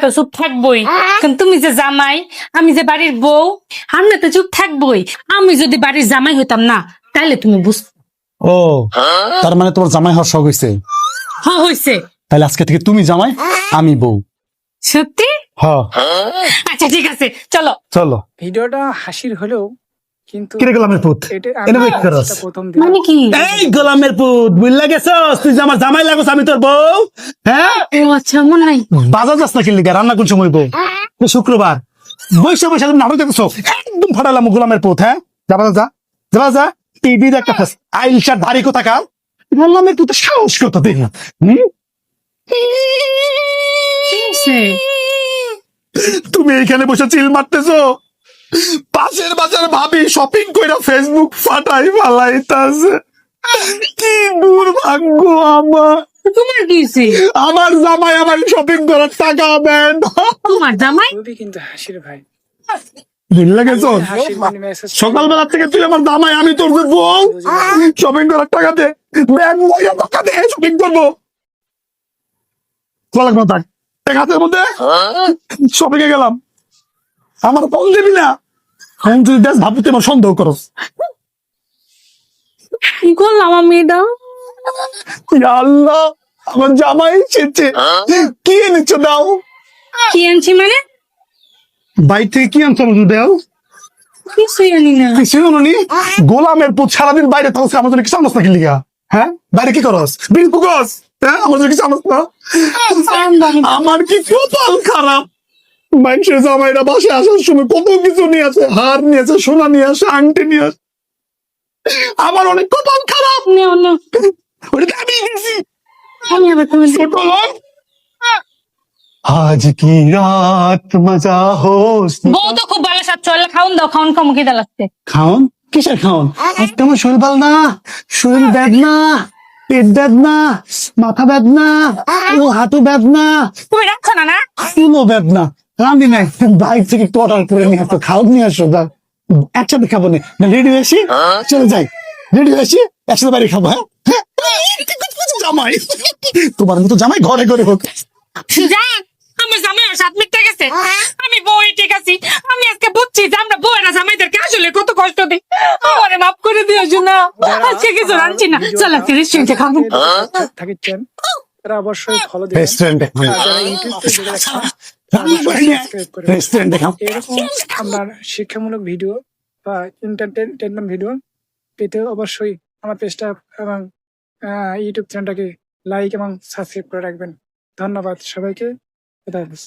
তো চুপ থাকবই, কারণ তুমি যে জামাই, আমি যে বাড়ির বউ, আমি তো চুপ থাকবই। আমি যদি বাড়ির জামাই হইতাম না, তাইলে তুমি বুঝতে। ও, তার মানে তোমার জামাই হওয়ার শখ হয়েছে। হ্যাঁ হইছে। তাহলে আজকে থেকে তুমি জামাই, আমি বউ। সত্যি? হ্যাঁ, আচ্ছা ঠিক আছে, চলো। চলো। ভিডিওটা হাসির হলেও কিন্তু কিরে গোলামের পুত, এটা এনে আমি wait করস। যেটা প্রথম দিন মানে কি? এই গোলামের পুত, বুঝলা গেছস তুই যে আমার জামাই লাগস, আমি তোর বউ। হ্যাঁ, ও আচ্ছা, মনে নাই। বাজার যাস না কিনলি রান্না কোন সময় বউ? শুক্রবার বৈশা বৈশা তুমি নাটক দেখছো, একদম ফাটালাম গোলামের পুত। হ্যাঁ, যাবা যা, যাবা যা। টিভির একটা আইলসার ধারি কোথা কাল গোলামের পুত সাহস কত দেখ না। কি হইছে? তুমি এইখানে বসে চিল মারতেছো, পাশের বাজার ভাবি শপিং কইরা ফেসবুক ফাটাই ফালাইতাছে। কি দুর্ভাগ্য আমার। তোমার কি হইছে? আমার জামাই আমার শপিং করার টাকা দেন। তোমার জামাই? খুবই কিন্তু হাসির ভাই বুঝলা গেছো, হাসির মানে মেসেজ সকালবেলা থেকে তুই আমার জামাই, আমি তোর যে বউ, শপিং করার টাকা দে, ব্যাগ মহিলা টাকা দে, শপিং করবো। চলাক না থাক, এক হাতের মধ্যে শপিং এ গেলাম, আমার ফোন দিবি না। এখন তুই দেখ ভাবতে আমার সন্দেহ করস। কি করলাম আমি এটা? ইয়া আল্লাহ, আমার জামাই এসেছে। কি এনেছো দাও? কি আনছি মানে? বাইর থেকে কি আনছো আমাকে দাও? কিছুই আনি না। কিছুই আনোনি? গোলামের পুত সারাদিন বাইরে থাকছে, আমার জন্য কিছু আনস না কিলিগা? হ্যাঁ, বাইরে কি করস? বিল ফুকস? হ্যাঁ, আমার জন্য কিছু আনস না? আমার কি কপাল খারাপ। মানুষের জামাইরা বাসে আসার সময় কত কিছু নিয়ে আসে, হার নিয়ে আসে, সোনা নিয়ে আসে, আংটি নিয়ে আসে। আমার অনেক কপাল খারাপ। নেও না, ওটা আমি দিছি। আমি আবার তুমি ছোট লোক, আজ কি রাত মজা হোস। বউ তো খুব ভালো সাথ চলে, খাওন দাও, খাওন কম খিদা লাগছে। খাওন কিসের খাওন? একটা আমার শরীর ভালো না, শরীর বেদনা, পেট বেদনা, মাথা বেদনা, ও হাঁটু বেদনা, তুমি রাখছো না না? কোনো বেদনা। রান্দি নাই, বাইক থেকে একটু অর্ডার করে নিয়ে আসো, খাওয়া নিয়ে আসো, দাও একসাথে খাবো না, রেডি হয়ে আসি, চলে যাই, রেডি হয়ে আসি, একসাথে বাড়ি খাবো। হ্যাঁ, জামাই তোমার মতো জামাই ঘরে ঘরে হোক। যা, আমার জামাই আর 7 মিনিট গেছে, আমি বউই ঠিক আছি। আমি আজকে বুঝছি যে আমরা বউয়েরা জামাইদেরকে আসলে কত কষ্ট দিই। আমারে মাফ করে দিও জুনা, আজকে কিছু রাঁধছি না, চল একটা রেস্টুরেন্টে খাবো। থাকিছেন তারা অবশ্যই ফলো দিবেন রেস্টুরেন্টে আর যারা ইউটিউব থেকে দেখছেন তারা অবশ্যই সাবস্ক্রাইব করবেন। রেস্টুরেন্টে খাও। এরকম আপনার শিক্ষামূলক ভিডিও বা এন্টারটেনমেন্ট ভিডিও পেতে অবশ্যই আমার পেজটা এবং ইউটিউব চ্যানেলটাকে লাইক এবং সাবস্ক্রাইব করে রাখবেন। ধন্যবাদ সবাইকে। খোদা হাফেজ।